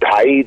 2.5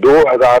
2000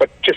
25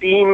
3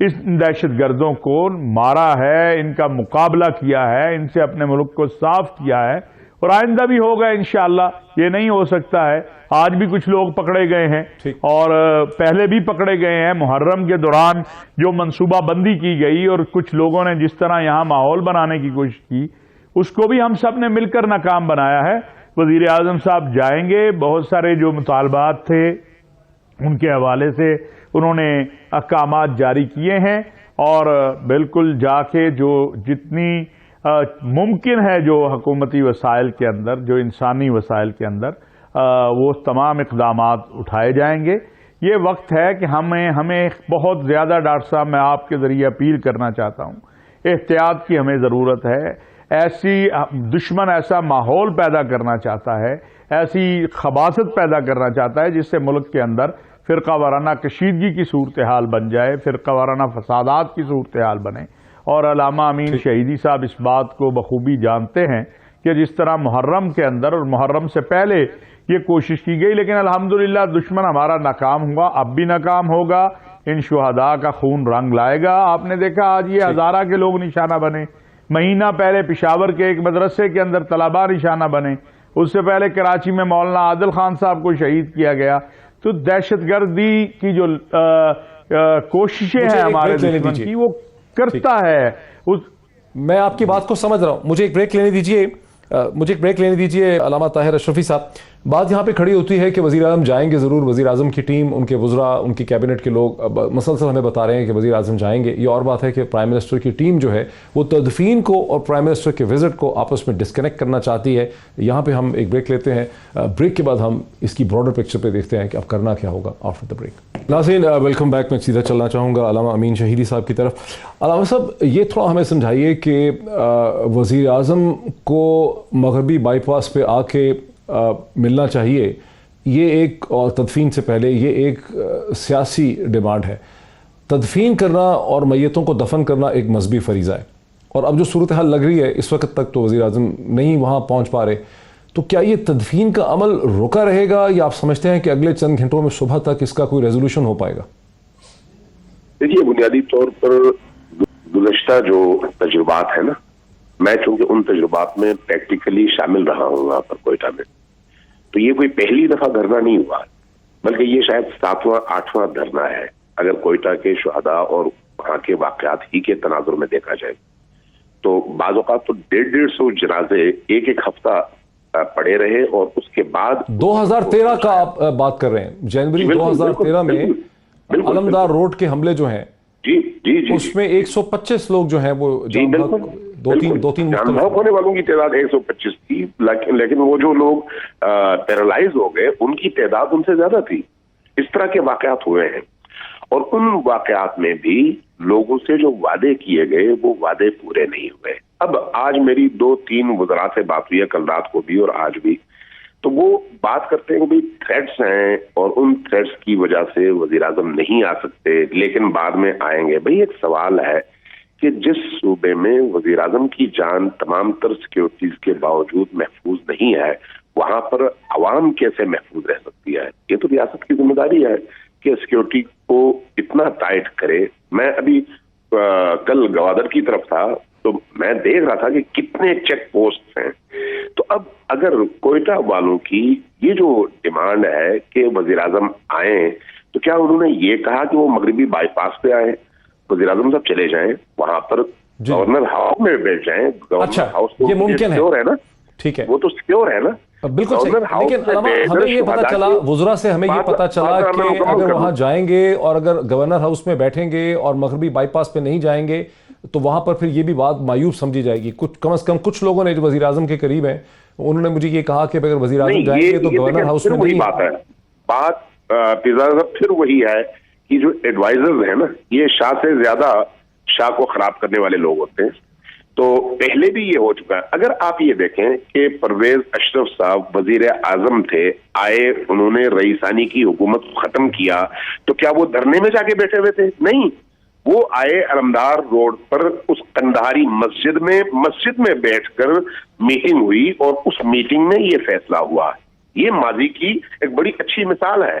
اس دہشت گردوں کو مارا ہے، ان کا مقابلہ کیا ہے، ان سے اپنے ملک کو صاف کیا ہے، اور آئندہ بھی ہوگا انشاءاللہ۔ یہ نہیں ہو سکتا ہے، آج بھی کچھ لوگ پکڑے گئے ہیں اور پہلے بھی پکڑے گئے ہیں۔ محرم کے دوران جو منصوبہ بندی کی گئی اور کچھ لوگوں نے جس طرح یہاں ماحول بنانے کی کوشش کی، اس کو بھی ہم سب نے مل کر ناکام بنایا ہے۔ وزیر اعظم صاحب جائیں گے، بہت سارے جو مطالبات تھے ان کے حوالے سے انہوں نے احکامات جاری کیے ہیں، اور بالکل جا کے جو جتنی ممکن ہے جو حکومتی وسائل کے اندر، جو انسانی وسائل کے اندر، وہ تمام اقدامات اٹھائے جائیں گے۔ یہ وقت ہے کہ ہمیں بہت زیادہ، ڈاکٹر صاحب میں آپ کے ذریعے اپیل کرنا چاہتا ہوں، احتیاط کی ہمیں ضرورت ہے۔ دشمن ایسا ماحول پیدا کرنا چاہتا ہے، ایسی خباثت پیدا کرنا چاہتا ہے جس سے ملک کے اندر فرقہ وارانہ کشیدگی کی صورتحال بن جائے، فرقہ وارانہ فسادات کی صورتحال بنے۔ اور علامہ امین شہیدی صاحب اس بات کو بخوبی جانتے ہیں کہ جس طرح محرم کے اندر اور محرم سے پہلے یہ کوشش کی گئی، لیکن الحمدللہ دشمن ہمارا ناکام ہوا، اب بھی ناکام ہوگا۔ ان شہداء کا خون رنگ لائے گا۔ آپ نے دیکھا آج یہ ہزارہ کے لوگ نشانہ بنے، مہینہ پہلے پشاور کے ایک مدرسے کے اندر طلباء نشانہ بنے، اس سے پہلے کراچی میں مولانا عادل خان صاحب کو شہید کیا گیا۔ تو دہشت گردی کی جو کوششیں ہیں ہمارے دشمن کی، وہ کرتا ہے۔ میں آپ کی بات کو سمجھ رہا ہوں، مجھے ایک بریک لینے دیجئے علامہ طاہر اشرفی صاحب۔ بات یہاں پہ کھڑی ہوتی ہے کہ وزیر اعظم جائیں گے ضرور، وزیر اعظم کی ٹیم، ان کے وزراء، ان کی کیبنٹ کے لوگ مسلسل ہمیں بتا رہے ہیں کہ وزیر اعظم جائیں گے۔ یہ اور بات ہے کہ پرائم منسٹر کی ٹیم جو ہے وہ تدفین کو اور پرائم منسٹر کے وزٹ کو آپس میں ڈسکنیکٹ کرنا چاہتی ہے۔ یہاں پہ ہم ایک بریک لیتے ہیں، بریک کے بعد ہم اس کی براڈر پکچر پہ دیکھتے ہیں کہ اب کرنا کیا ہوگا آفٹر دا بریک۔ ناظرین ویلکم بیک۔ میں سیدھا چلنا چاہوں گا علامہ امین شہیدی صاحب کی طرف۔ علامہ صاحب یہ تھوڑا ہمیں سمجھائیے کہ وزیر اعظم کو مغربی بائی پاس پہ آ کے ملنا چاہیے، یہ ایک، اور تدفین سے پہلے یہ ایک سیاسی ڈیمانڈ ہے۔ تدفین کرنا اور میتوں کو دفن کرنا ایک مذہبی فریضہ ہے، اور اب جو صورتحال لگ رہی ہے اس وقت تک تو وزیر اعظم نہیں وہاں پہنچ پا رہے، تو کیا یہ تدفین کا عمل رکا رہے گا یا آپ سمجھتے ہیں کہ اگلے چند گھنٹوں میں صبح تک اس کا کوئی ریزولوشن ہو پائے گا؟ دیکھیے، بنیادی طور پر گزشتہ جو تجربات ہیں نا، میں چونکہ ان تجربات میں پریکٹیکلی شامل رہا ہوں وہاں پر کوئٹہ میں، تو یہ کوئی پہلی دفعہ دھرنا نہیں ہوا، بلکہ یہ شاید 7واں 8واں دھرنا ہے اگر کوئٹہ کے شہداء اور وہاں کے واقعات ہی کے تناظر میں دیکھا جائے۔ تو بعض اوقات تو 150 جنازے ایک ہفتہ پڑے رہے، اور اس کے بعد 2013 کا آپ بات کر رہے ہیں، جنوری 2013 میں علمدار روڈ کے حملے جو ہیں، اس میں 125 لوگ جو ہیں وہ جان بحق ہونے والوں کی تعداد 125 تھی، لیکن وہ جو لوگ پیرالائز ہو گئے ان کی تعداد ان سے زیادہ تھی۔ اس طرح کے واقعات ہوئے ہیں، اور ان واقعات میں بھی لوگوں سے جو وعدے کیے گئے وہ وعدے پورے نہیں ہوئے۔ اب آج میری 2-3 وزراء سے بات ہوئی ہے، کل رات کو بھی اور آج بھی، تو وہ بات کرتے ہیں کہ بھئی تھریٹس ہیں اور ان تھریٹس کی وجہ سے وزیر اعظم نہیں آ سکتے لیکن بعد میں آئیں گے۔ بھئی ایک سوال ہے کہ جس صوبے میں وزیر اعظم کی جان تمام تر سیکیورٹیز کے باوجود محفوظ نہیں ہے، وہاں پر عوام کیسے محفوظ رہ سکتی ہے؟ یہ تو ریاست کی ذمہ داری ہے کہ سیکیورٹی کو اتنا ٹائٹ کرے۔ میں ابھی کل گوادر کی طرف تھا تو میں دیکھ رہا تھا کہ کتنے چیک پوسٹ ہیں۔ تو اب اگر کوئٹہ والوں کی یہ جو ڈیمانڈ ہے کہ وزیر اعظم آئیں، تو کیا انہوں نے یہ کہا کہ وہ مغربی بائی پاس پہ آئیں؟ وزیر اعظم صاحب چلے جائیں وہاں پر گورنر ہاؤس میں بیٹھ جائیں، گورنر ہاؤس یہ ممکن ہے نا، ٹھیک ہے، وہ تو سیکیور ہے نا، بالکل صحیح۔ لیکن ہمیں یہ پتا چلا، وزراء سے ہمیں یہ پتا چلا کہ اگر وہاں جائیں گے اور اگر گورنر ہاؤس میں بیٹھیں گے اور مغربی بائی پاس پہ نہیں جائیں گے تو وہاں پر پھر یہ بھی بات مایوب سمجھی جائے گی۔ کم از کم کچھ لوگوں نے جو وزیر اعظم کے قریب ہیں انہوں نے مجھے یہ کہا کہ اگر وزیر اعظم جائیں گے تو گورنر ہاؤس میں نہیں۔ بات پھر وہی ہے کہ جو ایڈوائزرز ہیں نا، یہ شاہ سے زیادہ شاہ کو خراب کرنے والے لوگ ہوتے ہیں۔ تو پہلے بھی یہ ہو چکا ہے۔ اگر آپ یہ دیکھیں کہ پرویز اشرف صاحب وزیر اعظم تھے، آئے، انہوں نے رئیسانی کی حکومت ختم کیا، تو کیا وہ دھرنے میں جا کے بیٹھے ہوئے تھے؟ نہیں، وہ آئے علمدار روڈ پر اس قندھاری مسجد میں بیٹھ کر میٹنگ ہوئی، اور اس میٹنگ میں یہ فیصلہ ہوا۔ یہ ماضی کی ایک بڑی اچھی مثال ہے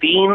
3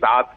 7।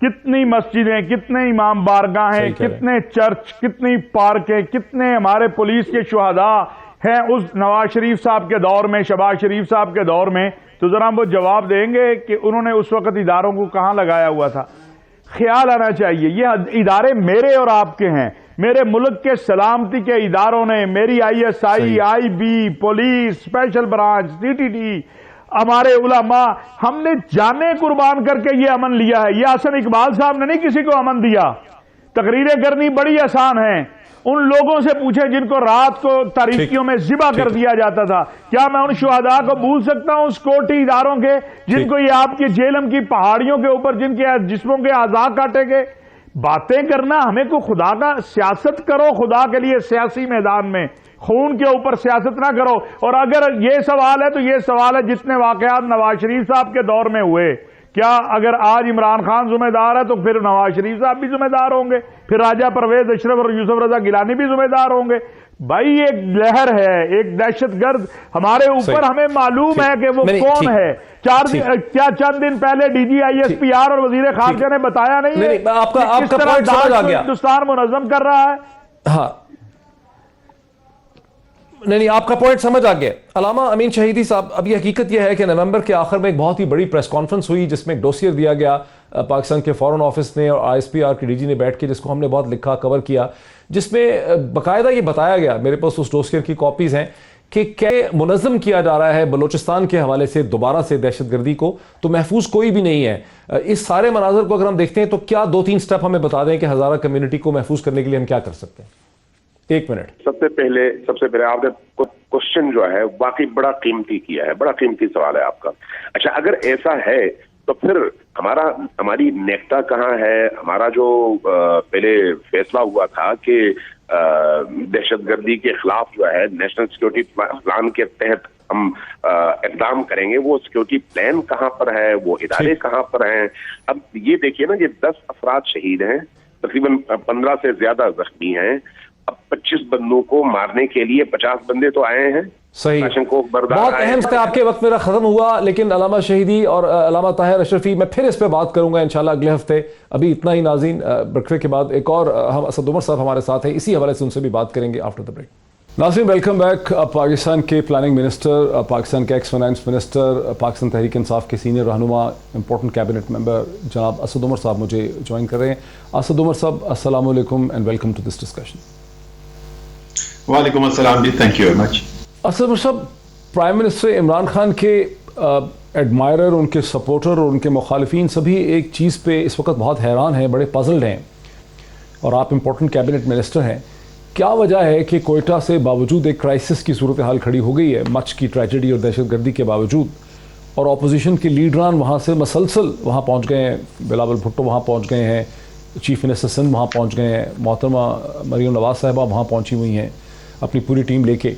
کتنی مسجدیں, کتنے امام بارگاہیں, کتنے چرچ, کتنی پارکیں, کتنے ہمارے پولیس کے شہداء ہیں اس نواز شریف صاحب کے دور میں, شہباز شریف صاحب کے دور میں. تو ذرا وہ جواب دیں گے کہ انہوں نے اس وقت اداروں کو کہاں لگایا ہوا تھا. خیال آنا چاہیے یہ ادارے میرے اور آپ کے ہیں. میرے ملک کے سلامتی کے اداروں نے, میری I S I, I B, police, special branch, C T T, ہمارے علماء, ہم نے جانیں قربان کر کے یہ امن لیا ہے. یہ حسن اقبال صاحب نے نہیں کسی کو امن دیا. تقریریں کرنی بڑی آسان ہیں. ان لوگوں سے پوچھیں جن کو رات کو تاریکیوں میں ذبح کر دیا جاتا تھا. کیا میں ان شہداء کو بھول سکتا ہوں, سیکورٹی اداروں کے, جن کو یہ آپ کی جیلم کی پہاڑیوں کے اوپر جن کے جسموں کے اعضاء کاٹے گئے. باتیں کرنا ہمیں کو خدا کا سیاست کرو, خدا کے لیے سیاسی میدان میں خون کے اوپر سیاست نہ کرو. اور اگر یہ سوال ہے تو یہ سوال ہے جتنے واقعات نواز شریف صاحب کے دور میں ہوئے, کیا اگر آج عمران خان ذمہ دار ہے تو پھر نواز شریف صاحب بھی ذمہ دار ہوں گے, پھر راجہ پرویز اشرف اور یوسف رضا گیلانی بھی ذمہ دار ہوں گے. بھائی ایک لہر ہے, ایک دہشت گرد ہمارے اوپر, ہمیں معلوم ہے کہ وہ کون ہے. کیا چند دن پہلے D G I S P R اور وزیر خارجہ نے بتایا نہیں ہے کس طرح ہندوستان منظم کر رہا ہے. ہاں نہیں, آپ کا پوائنٹ سمجھ آ گیا. علامہ امین شہیدی صاحب, اب یہ حقیقت یہ ہے کہ نومبر کے آخر میں ایک بہت ہی بڑی پریس کانفرنس ہوئی جس میں ایک ڈوسیئر دیا گیا پاکستان کے فورن آفس نے اور آئی ایس پی آر کی ڈی جی نے بیٹھ کے, جس کو ہم نے بہت لکھا کور کیا, جس میں باقاعدہ یہ بتایا گیا, میرے پاس اس ڈوسیئر کی کاپیز ہیں, کہ منظم کیا جا رہا ہے بلوچستان کے حوالے سے دوبارہ سے دہشت گردی کو, تو محفوظ کوئی بھی نہیں ہے. اس سارے مناظر کو اگر ہم دیکھتے ہیں تو کیا 2-3 سٹیپ ہمیں بتا دیں کہ ہزارہ کمیونٹی کو محفوظ کرنے کے لیے ہم کیا کر سکتے ہیں؟ 1 منٹ. سب سے پہلے آپ نے کوشچن جو ہے واقعی بڑا قیمتی کیا ہے, بڑا قیمتی سوال ہے آپ کا. اچھا, اگر ایسا ہے تو پھر ہماری نیکتا کہاں ہے؟ ہمارا جو پہلے فیصلہ ہوا تھا کہ دہشت گردی کے خلاف جو ہے نیشنل سیکورٹی پلان کے تحت ہم اقدام کریں گے, وہ سیکورٹی پلان کہاں پر ہے, وہ ادارے کہاں پر ہیں؟ اب یہ دیکھیے نا, یہ 10 افراد شہید ہیں, تقریباً 15 سے زیادہ زخمی ہیں. اب 25 بندوں کو مارنے کے لیے 50 بندے تو آئے ہیں. صحیح, بہت اہم ہے. آپ کے وقت میرا ختم ہوا, لیکن علامہ شہیدی اور علامہ طاہر اشرفی میں پھر اس پہ بات کروں گا انشاءاللہ اگلے ہفتے. ابھی اتنا ہی ناظرین, بریک کے بعد ایک اور ہم اسد عمر صاحب ہمارے ساتھ ہیں, اسی حوالے سے ان سے بھی بات کریں گے آفٹر دا بریک. ناظرین ویلکم بیک. پاکستان کے پلاننگ منسٹر, پاکستان کے x finance minister, Pakistan Tehreek Insaf کے سینئر رہنما, امپورٹنٹ کیبنٹ ممبر جناب اسد عمر صاحب مجھے جوائن کر رہے ہیں. اسد عمر صاحب السلام علیکم and welcome to this discussion. وعلیکم السلام جی, thank you very much. Asad Umar sahib, prime minister Imran Khan کے ایڈمائرر, ان کے سپورٹر اور ان کے مخالفین سبھی ایک چیز پہ اس وقت بہت حیران ہیں, بڑے پزلڈ ہیں, اور آپ امپورٹنٹ کیبنٹ منسٹر ہیں. کیا وجہ ہے کہ کوئٹہ سے باوجود ایک کرائسس کی صورتحال کھڑی ہو گئی ہے, مچ کی ٹریجڈی اور دہشت گردی کے باوجود, اور اپوزیشن کے لیڈران وہاں سے مسلسل وہاں پہنچ گئے ہیں, بلاول بھٹو وہاں پہنچ گئے ہیں, چیف منسٹر سندھ وہاں پہنچ گئے ہیں, محترمہ مریم نواز صاحبہ وہاں پہنچی ہوئی ہیں اپنی پوری ٹیم لے کے,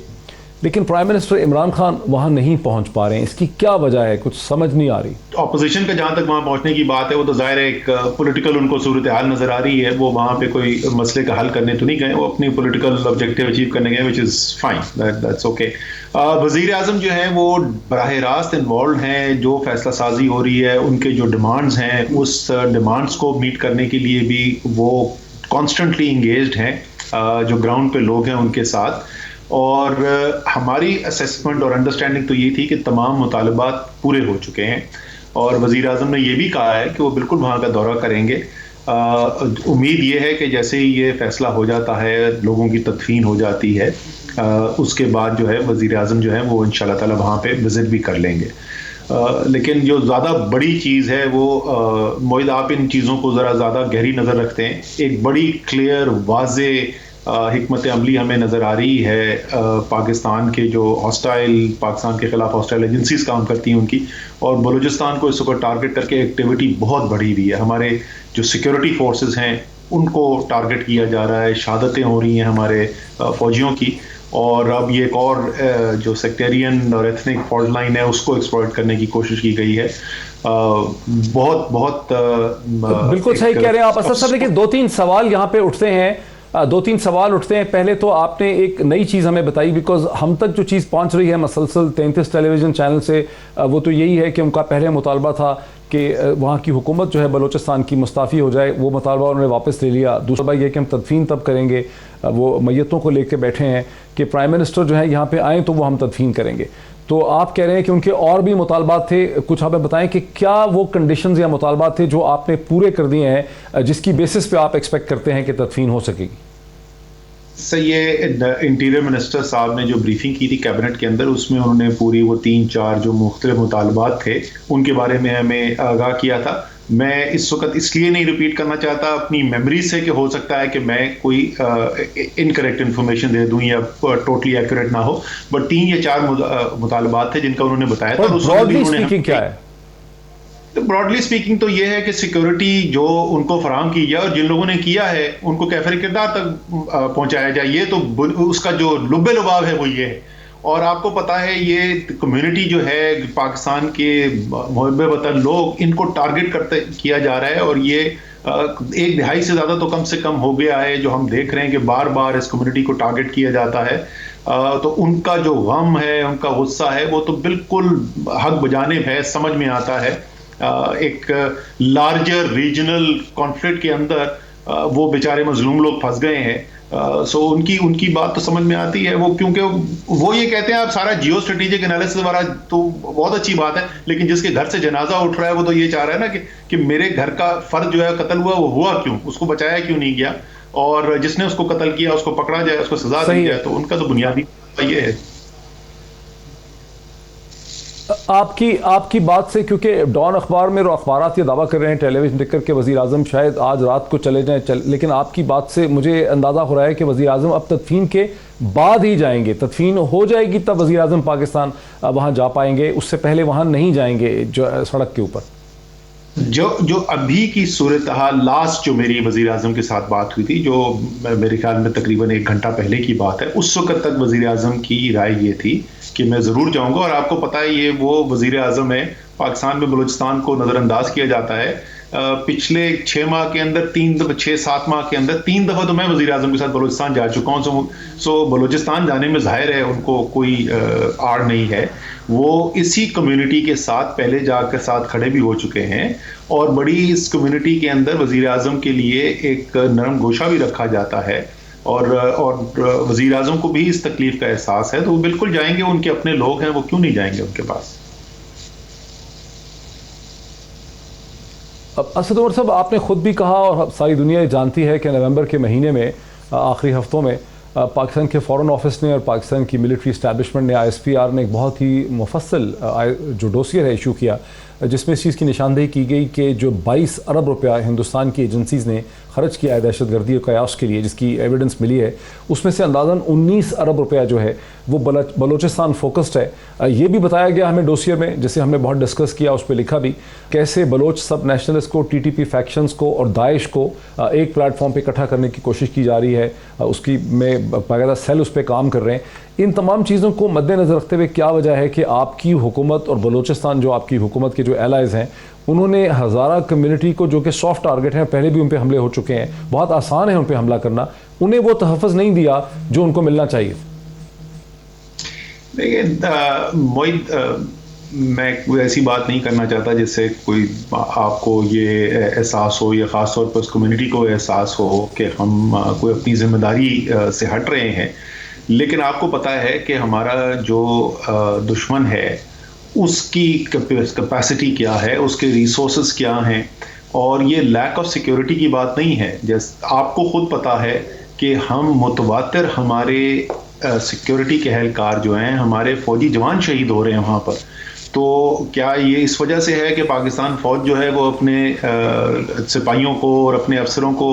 لیکن پرائم منسٹر عمران خان وہاں نہیں پہنچ پا رہے ہیں. اس کی کیا وجہ ہے, کچھ سمجھ نہیں آ رہی. اپوزیشن کا جہاں تک وہاں پہنچنے کی بات ہے, وہ تو ظاہر ہے ایک پولیٹیکل ان کو صورتحال نظر آ رہی ہے. وہ وہاں پہ کوئی مسئلے کا حل کرنے تو نہیں گئے, وہ اپنی پولیٹیکل آبجیکٹیو اچیو کرنے گئے, وچ از فائن, دیٹس اوکے. وزیر اعظم جو ہیں وہ براہ راست انوالوڈ ہیں, جو فیصلہ سازی ہو رہی ہے, ان کے جو ڈیمانڈز ہیں, اس ڈیمانڈز کو میٹ کرنے کے لیے بھی وہ کانسٹنٹلی انگیجڈ ہیں, جو گراؤنڈ پہ لوگ ہیں ان کے ساتھ. اور ہماری اسیسمنٹ اور انڈرسٹینڈنگ تو یہ تھی کہ تمام مطالبات پورے ہو چکے ہیں, اور وزیر اعظم نے یہ بھی کہا ہے کہ وہ بالکل وہاں کا دورہ کریں گے. امید یہ ہے کہ جیسے ہی یہ فیصلہ ہو جاتا ہے, لوگوں کی تدفین ہو جاتی ہے, اس کے بعد جو ہے وزیر اعظم جو ہے وہ انشاءاللہ تعالی وہاں پہ وزٹ بھی کر لیں گے. لیکن جو زیادہ بڑی چیز ہے وہ, موعد آپ ان چیزوں کو ذرا زیادہ گہری نظر رکھتے ہیں, ایک بڑی کلیئر واضح حکمت عملی ہمیں نظر آ رہی ہے پاکستان کے جو پاکستان کے خلاف ہاسٹائل ایجنسیز کام کرتی ہیں ان کی, اور بلوچستان کو اس وقت ٹارگٹ کر کے ایکٹیویٹی بہت بڑھی ہوئی ہے. ہمارے جو سیکیورٹی فورسز ہیں ان کو ٹارگٹ کیا جا رہا ہے, شہادتیں ہو رہی ہیں ہمارے فوجیوں کی, اور اب یہ ایک اور جو سیکٹیرین اور ایتھنک فالٹ لائن ہے اس کو ایکسپلوئٹ کرنے کی کوشش کی گئی ہے. بہت بالکل صحیح کہہ رہے ہیں آپ اسد صاحب, لیکن 2-3 سوال یہاں پہ اٹھتے ہیں, 2-3 سوال اٹھتے ہیں. پہلے تو آپ نے ایک نئی چیز ہمیں بتائی, بیکاز ہم تک جو چیز پہنچ رہی ہے مسلسل 33 ٹیلی ویژن چینل سے, وہ تو یہی ہے کہ ان کا پہلے مطالبہ تھا کہ وہاں کی حکومت جو ہے بلوچستان کی مستعفی ہو جائے، وہ مطالبہ انہوں نے واپس لے لیا. دوسرا بات یہ کہ ہم تدفین تب کریں گے، وہ میتوں کو لے کے بیٹھے ہیں کہ پرائم منسٹر جو ہے یہاں پہ آئیں تو وہ ہم تدفین کریں گے. تو آپ کہہ رہے ہیں کہ ان کے اور بھی مطالبات تھے، کچھ ہمیں بتائیں کہ کیا وہ کنڈیشنز یا مطالبات تھے جو آپ نے پورے کر دیے ہیں جس کی بیسس پہ آپ ایکسپیکٹ کرتے ہیں کہ تدفین ہو سکے گی؟ سر یہ انٹیریئر منسٹر صاحب نے جو بریفنگ کی تھی کیبنٹ کے اندر، اس میں انہوں نے پوری وہ 3-4 جو مختلف مطالبات تھے ان کے بارے میں ہمیں آگاہ کیا تھا. میں اس وقت اس لیے نہیں ریپیٹ کرنا چاہتا اپنی میموری سے کہ ہو سکتا ہے کہ میں کوئی انکریکٹ انفارمیشن دے دوں یا ٹوٹلی ایکوریٹ نہ ہو، بٹ 3 یا 4 مطالبات تھے جن کا انہوں نے بتایا تھا. براڈلی اسپیکنگ کیا ہے؟ براڈلی اسپیکنگ تو یہ ہے کہ سیکیورٹی جو ان کو فراہم کی جائے اور جن لوگوں نے کیا ہے ان کو کیفر کردار تک پہنچایا جائے. یہ تو اس کا جو لب لباب ہے وہ یہ ہے. اور آپ کو پتا ہے یہ کمیونٹی جو ہے پاکستان کے محب وطن لوگ، ان کو ٹارگٹ کیا جا رہا ہے، اور یہ 1 دہائی سے زیادہ تو کم سے کم ہو گیا ہے جو ہم دیکھ رہے ہیں کہ بار بار اس کمیونٹی کو ٹارگٹ کیا جاتا ہے. تو ان کا جو غم ہے، ان کا غصہ ہے، وہ تو بالکل حق بجانب ہے. سمجھ میں آتا ہے ایک لارجر ریجنل کانفلکٹ کے اندر وہ بیچارے مظلوم لوگ پھنس گئے ہیں. سو ان کی بات تو سمجھ میں آتی ہے. وہ کیونکہ وہ یہ کہتے ہیں آپ سارا جیو اسٹریٹجک انالیسس وغیرہ تو بہت اچھی بات ہے، لیکن جس کے گھر سے جنازہ اٹھ رہا ہے وہ تو یہ چاہ رہا ہے نا کہ میرے گھر کا فرد جو ہے قتل ہوا، وہ ہوا کیوں، اس کو بچایا کیوں نہیں گیا، اور جس نے اس کو قتل کیا اس کو پکڑا جائے، اس کو سزا دی جائے. تو ان کا تو بنیادی یہ ہے. آپ کی بات سے، کیونکہ ڈان اخبار میں اخبارات یہ دعویٰ کر رہے ہیں ٹیلی ویژن دیکھ کر کہ وزیر اعظم شاید آج رات کو چلے جائیں، لیکن آپ کی بات سے مجھے اندازہ ہو رہا ہے کہ وزیر اعظم اب تدفین کے بعد ہی جائیں گے. تدفین ہو جائے گی تب وزیر اعظم پاکستان وہاں جا پائیں گے، اس سے پہلے وہاں نہیں جائیں گے جو سڑک کے اوپر. جو ابھی کی صورتحال، لاسٹ جو میری وزیر اعظم کے ساتھ بات ہوئی تھی، جو میرے خیال میں تقریباً 1 گھنٹہ پہلے کی بات ہے، اس وقت تک وزیر اعظم کی رائے یہ تھی کہ میں ضرور جاؤں گا. اور آپ کو پتہ ہے یہ وہ وزیر اعظم ہے، پاکستان میں بلوچستان کو نظر انداز کیا جاتا ہے. پچھلے 6 ماہ کے اندر 6-7 ماہ کے اندر 3 دفعہ تو میں وزیر اعظم کے ساتھ بلوچستان جا چکا ہوں. سو بلوچستان جانے میں ظاہر ہے ان کو کوئی آڑ نہیں ہے. وہ اسی کمیونٹی کے ساتھ پہلے جا کر ساتھ کھڑے بھی ہو چکے ہیں، اور بڑی اس کمیونٹی کے اندر وزیر اعظم کے لیے ایک نرم گوشہ بھی رکھا جاتا ہے، اور وزیر اعظم کو بھی اس تکلیف کا احساس ہے. تو وہ بالکل جائیں گے، ان کے اپنے لوگ ہیں، وہ کیوں نہیں جائیں گے ان کے پاس. اب اسد عمر صاحب، آپ نے خود بھی کہا اور ساری دنیا جانتی ہے کہ نومبر کے مہینے میں آخری ہفتوں میں پاکستان کے فورن آفس نے اور پاکستان کی ملٹری اسٹیبلشمنٹ نے ISPR نے ایک بہت ہی مفصل جو ڈوسیئر ہے ایشو کیا، جس میں اس چیز کی نشاندہی کی گئی کہ جو 22 ارب روپیہ ہندوستان کی ایجنسیز نے خرچ کیا ہے دہشت گردی اور قیاس کے لیے، جس کی ایویڈنس ملی ہے، اس میں سے اندازاً 19 ارب روپیہ جو ہے وہ بلوچستان فوکسڈ ہے. یہ بھی بتایا گیا ہمیں ڈوسیئر میں، جسے ہم نے بہت ڈسکس کیا، اس پہ لکھا بھی کیسے بلوچ سب نیشنلسٹ کو، TTP فیکشنز کو اور داعش کو ایک پلیٹ فارم پہ اکٹھا کرنے کی کوشش کی جا رہی ہے. اس کی میں باقاعدہ سیل اس پہ کام کر رہے ہیں. ان تمام چیزوں کو مد نظر رکھتے ہوئے کیا وجہ ہے کہ آپ کی حکومت اور بلوچستان جو آپ کی حکومت کے جو ایلائز ہیں، انہوں نے ہزارہ کمیونٹی کو، جو کہ سافٹ ٹارگٹ ہیں، پہلے بھی ان پہ حملے ہو چکے ہیں، بہت آسان ہے ان پہ حملہ کرنا، انہیں وہ تحفظ نہیں دیا جو ان کو ملنا چاہیے؟ دیکھیے موید، میں کوئی ایسی بات نہیں کرنا چاہتا جس سے کوئی آپ کو یہ احساس ہو، یا خاص طور پر اس کمیونٹی کو احساس ہو کہ ہم کوئی اپنی ذمہ داری سے ہٹ رہے ہیں. لیکن آپ کو پتہ ہے کہ ہمارا جو دشمن ہے اس کی کیپیسٹی کیا ہے، اس کے ریسورسز کیا ہیں، اور یہ لیک آف سیکیورٹی کی بات نہیں ہے. آپ کو خود پتہ ہے کہ ہم متواتر ہمارے سیکیورٹی کے اہلکار جو ہیں، ہمارے فوجی جوان شہید ہو رہے ہیں وہاں پر. تو کیا یہ اس وجہ سے ہے کہ پاکستان فوج جو ہے وہ اپنے سپاہیوں کو اور اپنے افسروں کو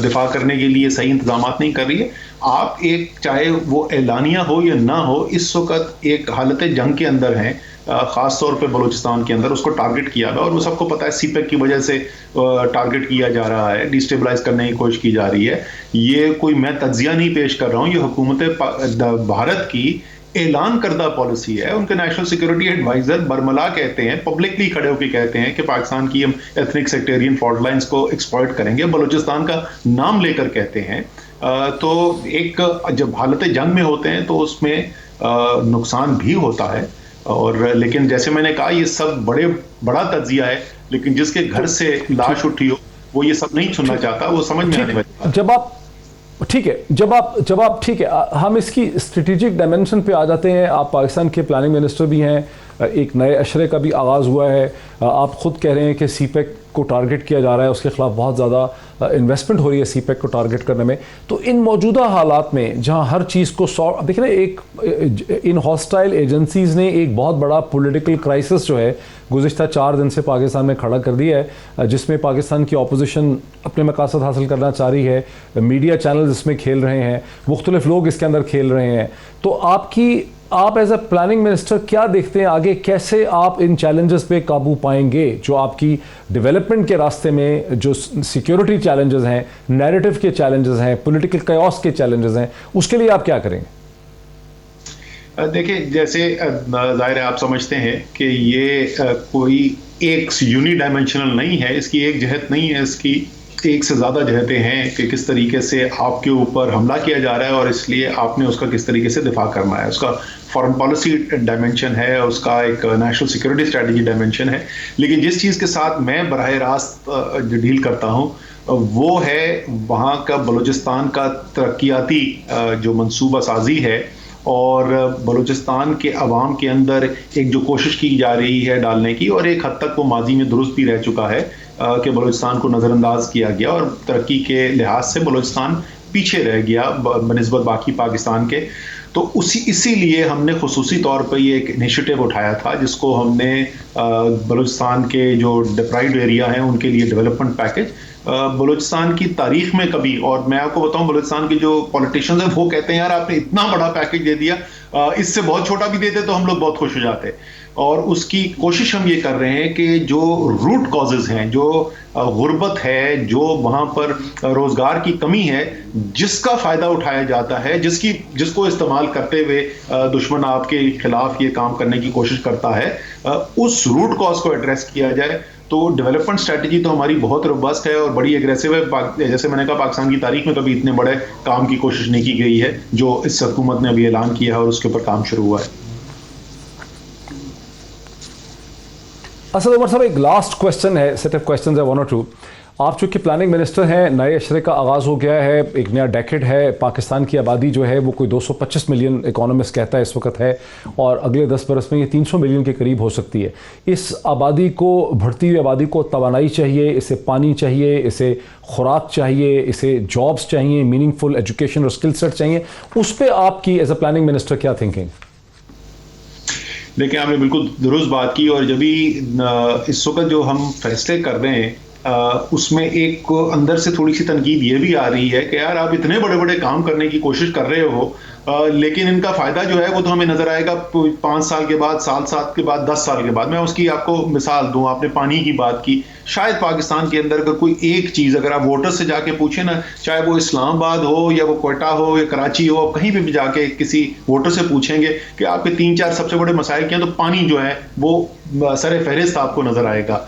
دفاع کرنے کے لیے صحیح انتظامات نہیں کر رہی ہے؟ آپ ایک، چاہے وہ اعلانیہ ہو یا نہ ہو، اس وقت ایک حالت جنگ کے اندر ہیں، خاص طور پہ بلوچستان کے اندر. اس کو ٹارگٹ کیا گیا، اور وہ سب کو پتہ ہے سی پیک کی وجہ سے ٹارگٹ کیا جا رہا ہے، ڈیسٹیبلائز کرنے کی کوشش کی جا رہی ہے. یہ کوئی میں تجزیہ نہیں پیش کر رہا ہوں، یہ حکومت بھارت کی اعلان کردہ پالیسی ہے. ان کے نیشنل سیکورٹی ایڈوائزر برملا کہتے ہیں، پبلکلی کھڑے ہو کے کہتے ہیں کہ پاکستان کی ہم ایتھنک سیکٹیرین فالٹ لائنز کو ایکسپلائٹ کریں گے، بلوچستان کا نام لے کر کہتے ہیں. تو ایک جب حالت جنگ میں ہوتے ہیں تو اس میں نقصان بھی ہوتا ہے. اور لیکن جیسے میں نے کہا، یہ سب بڑا تجزیہ ہے. لیکن جس کے گھر سے لاش اٹھی ہو وہ یہ سب نہیں سننا چاہتا. وہ سمجھ میں آنے والی بات. جب آپ ٹھیک ہے ہم اس کی اسٹریٹجک ڈائمنشن پہ آ جاتے ہیں. آپ پاکستان کے پلاننگ منسٹر بھی ہیں, ایک نئے اشرے کا بھی آغاز ہوا ہے. آپ خود کہہ رہے ہیں کہ سی پیک کو ٹارگٹ کیا جا رہا ہے, اس کے خلاف بہت زیادہ انویسٹمنٹ ہو رہی ہے سی پیک کو ٹارگٹ کرنے میں. تو ان موجودہ حالات میں جہاں ہر چیز کو دیکھ رہے ایک ان ہاسٹائل ایجنسیز نے ایک بہت بڑا پولیٹیکل کرائسس جو ہے گزشتہ 4 دن سے پاکستان میں کھڑا کر دیا ہے, جس میں پاکستان کی اپوزیشن اپنے مقاصد حاصل کرنا چاہ رہی ہے, میڈیا چینلز اس میں کھیل رہے ہیں, مختلف لوگ اس کے اندر کھیل رہے ہیں. تو آپ ایز اے پلاننگ منسٹر کیا دیکھتے ہیں آگے کیسے آپ ان چیلنجز پہ قابو پائیں گے جو آپ کی ڈیولپمنٹ کے راستے میں جو سیکیورٹی چیلنجز ہیں, نیریٹو کے چیلنجز ہیں, پولیٹیکل کیوس کے چیلنجز ہیں, اس کے لیے آپ کیا کریں گے؟ دیکھیں جیسے ظاہر ہے آپ سمجھتے ہیں کہ یہ کوئی ایک یونی ڈائمینشنل نہیں ہے, اس کی ایک جہت نہیں ہے, اس کی ایک سے زیادہ جہتیں ہیں کہ کس طریقے سے آپ کے اوپر حملہ کیا جا رہا ہے اور اس لیے آپ نے اس کا کس طریقے سے دفاع کرنا ہے. اس کا فارن پالیسی ڈائمینشن ہے, اس کا ایک نیشنل سیکورٹی اسٹریٹجی ڈائمینشن ہے. لیکن جس چیز کے ساتھ میں براہ راست جو ڈیل کرتا ہوں وہ ہے وہاں کا بلوچستان کا ترقیاتی جو منصوبہ سازی ہے اور بلوچستان کے عوام کے اندر ایک جو کوشش کی جا رہی ہے ڈالنے کی, اور ایک حد تک وہ ماضی میں درست بھی رہ چکا ہے کہ بلوچستان کو نظر انداز کیا گیا اور ترقی کے لحاظ سے بلوچستان پیچھے رہ گیا بنسبت باقی پاکستان کے. تو اسی لیے ہم نے خصوصی طور پہ یہ ایک انیشیٹو اٹھایا تھا جس کو ہم نے بلوچستان کے جو ڈپرائیوڈ ایریا ہیں ان کے لیے ڈیولپمنٹ پیکج. بلوچستان کی تاریخ میں کبھی, اور میں آپ کو بتاؤں بلوچستان کے جو پولیٹیشنز ہیں وہ کہتے ہیں یار آپ نے اتنا بڑا پیکج دے دیا, اس سے بہت چھوٹا بھی دیتے تو ہم لوگ بہت خوش ہو جاتے. اور اس کی کوشش ہم یہ کر رہے ہیں کہ جو روٹ کازز ہیں, جو غربت ہے, جو وہاں پر روزگار کی کمی ہے, جس کا فائدہ اٹھایا جاتا ہے, جس کو استعمال کرتے ہوئے دشمن آپ کے خلاف یہ کام کرنے کی کوشش کرتا ہے, اس روٹ کاز کو ایڈریس کیا جائے. تو ڈیولپمنٹ اسٹریٹجی تو ہماری بہت روبسٹ ہے اور بڑی ایگریسو ہے. جیسے میں نے کہا پاکستان کی تاریخ میں کبھی اتنے بڑے کام کی کوشش نہیں کی گئی ہے جو اس حکومت نے ابھی اعلان کیا ہے اور اس کے اوپر کام شروع ہوا ہے. اسد عمر صاحب ایک لاسٹ کویسچن ہے, سیٹ آف کویسچنز ہے 1 or 2. آپ چونکہ پلاننگ منسٹر ہیں, نئے اشرے کا آغاز ہو گیا ہے, ایک نیا ڈیکیڈ ہے, پاکستان کی آبادی جو ہے وہ کوئی 225 ملین اکانومسٹ کہتا ہے اس وقت ہے, اور اگلے 10 برس میں یہ 300 ملین کے قریب ہو سکتی ہے. اس آبادی کو, بڑھتی ہوئی آبادی کو توانائی چاہیے, اسے پانی چاہیے, اسے خوراک چاہیے, اسے جابس چاہیے, میننگ فل ایجوکیشن اور اسکل سیٹ چاہیے. اس پہ آپ کی ایز اے پلاننگ منسٹر کیا تھنکنگ؟ دیکھیں آپ نے بالکل درست بات کی, اور جبھی اس وقت جو ہم فیصلے کر رہے ہیں اس میں ایک اندر سے تھوڑی سی تنقید یہ بھی آ رہی ہے کہ یار آپ اتنے بڑے بڑے کام کرنے کی کوشش کر رہے ہو لیکن ان کا فائدہ جو ہے وہ تو ہمیں نظر آئے گا 5 سال کے بعد, 7 سال کے بعد, 10 سال کے بعد. میں اس کی آپ کو مثال دوں, آپ نے پانی کی بات کی. شاید پاکستان کے اندر اگر کوئی ایک چیز اگر آپ ووٹر سے جا کے پوچھیں نا, چاہے وہ اسلام آباد ہو یا وہ کوئٹہ ہو یا کراچی ہو, آپ کہیں بھی جا کے کسی ووٹر سے پوچھیں گے کہ آپ کے 3-4 سب سے بڑے مسائل کیا ہیں, تو پانی جو ہے وہ سر فہرست آپ کو نظر آئے گا.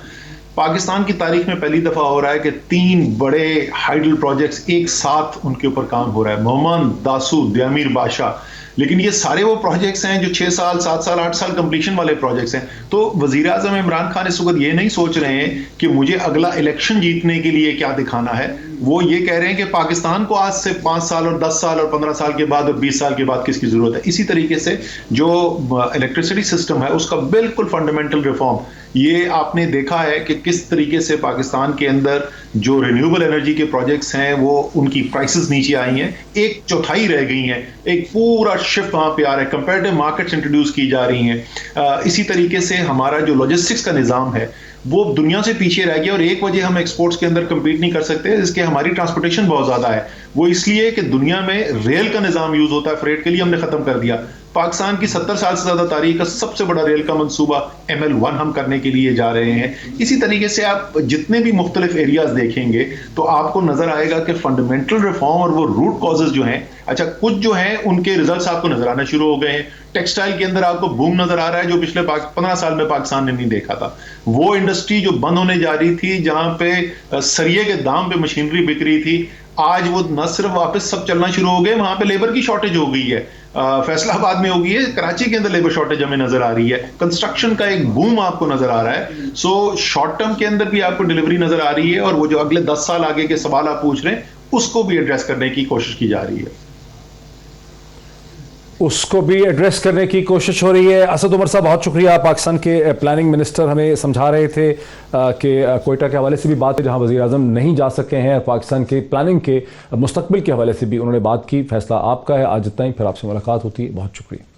پاکستان کی تاریخ میں پہلی دفعہ ہو رہا ہے کہ 3 بڑے ہائیڈل پروجیکٹس ایک ساتھ ان کے اوپر کام ہو رہا ہے, مومن, داسو, دیامیر بادشاہ. لیکن یہ سارے وہ پروجیکٹس ہیں جو 6 سال, 7 سال, 8 سال کمپلیشن والے پروجیکٹس ہیں. تو وزیر اعظم عمران خان اس وقت یہ نہیں سوچ رہے ہیں کہ مجھے اگلا الیکشن جیتنے کے لیے کیا دکھانا ہے. وہ یہ کہہ رہے ہیں کہ پاکستان کو آج سے 5 سال اور 10 سال اور 15 سال کے بعد اور 20 سال کے بعد کس کی ضرورت ہے. اسی طریقے سے جو الیکٹریسٹی سسٹم ہے اس کا بالکل فنڈامنٹل ریفارم, یہ آپ نے دیکھا ہے کہ کس طریقے سے پاکستان کے اندر جو رینیوبل انرجی کے پروجیکٹس ہیں وہ ان کی پرائسز نیچے آئی ہیں, 1/4 رہ گئی ہیں. ایک پورا شفٹ وہاں پہ آ رہا ہے, کمپیریٹیو مارکیٹس انٹروڈیوس کی جا رہی ہیں. اسی طریقے سے ہمارا جو لاجسٹکس کا نظام ہے وہ دنیا سے پیچھے رہ گیا, اور ایک وجہ ہم ایکسپورٹس کے اندر کمپیٹ نہیں کر سکتے اس کے ہماری ٹرانسپورٹیشن بہت زیادہ ہے. وہ اس لیے کہ دنیا میں ریل کا نظام یوز ہوتا ہے, فریٹ کے لیے ہم نے ختم کر دیا. پاکستان کی 70 سال سے زیادہ تاریخ کا سب سے بڑا ریل کا منصوبہ ML1 ہم کرنے کے لیے جا رہے ہیں. اسی طریقے سے آپ جتنے بھی مختلف ایریاز دیکھیں گے تو آپ کو نظر آئے گا کہ فنڈامنٹل ریفارم اور وہ روٹ کازز جو ہیں, اچھا کچھ جو ہیں ان کے ریزلٹس آپ کو نظر آنا شروع ہو گئے ہیں. ٹیکسٹائل کے اندر آپ کو بوم نظر آ رہا ہے جو پچھلے 15 سال میں پاکستان نے نہیں دیکھا تھا. وہ انڈسٹری جو بند ہونے جا رہی تھی, جہاں پہ سریے کے دام پہ مشینری بک رہی تھی, آج وہ نہ صرف واپس سب چلنا شروع ہو گئے, وہاں پہ لیبر کی شارٹیج ہو گئی ہے, فیصلہ آباد میں ہو گئی ہے, کراچی کے اندر لیبر شارٹیج ہمیں نظر آ رہی ہے, کنسٹرکشن کا ایک بوم آپ کو نظر آ رہا ہے. سو شارٹ ٹرم کے اندر بھی آپ کو ڈیلیوری نظر آ رہی ہے, اور وہ جو اگلے 10 سال آگے کے سوال آپ پوچھ رہے ہیں اس کو بھی ایڈریس کرنے کی کوشش کی جا رہی ہے. اس کو بھی ایڈریس کرنے کی کوشش ہو رہی ہے. اسد عمر صاحب بہت شکریہ. پاکستان کے پلاننگ منسٹر ہمیں سمجھا رہے تھے کہ کوئٹہ کے حوالے سے بھی بات ہے جہاں وزیر اعظم نہیں جا سکے ہیں, اور پاکستان کے پلاننگ کے مستقبل کے حوالے سے بھی انہوں نے بات کی. فیصلہ آپ کا ہے. آج اتنا ہی, پھر آپ سے ملاقات ہوتی ہے. بہت شکریہ.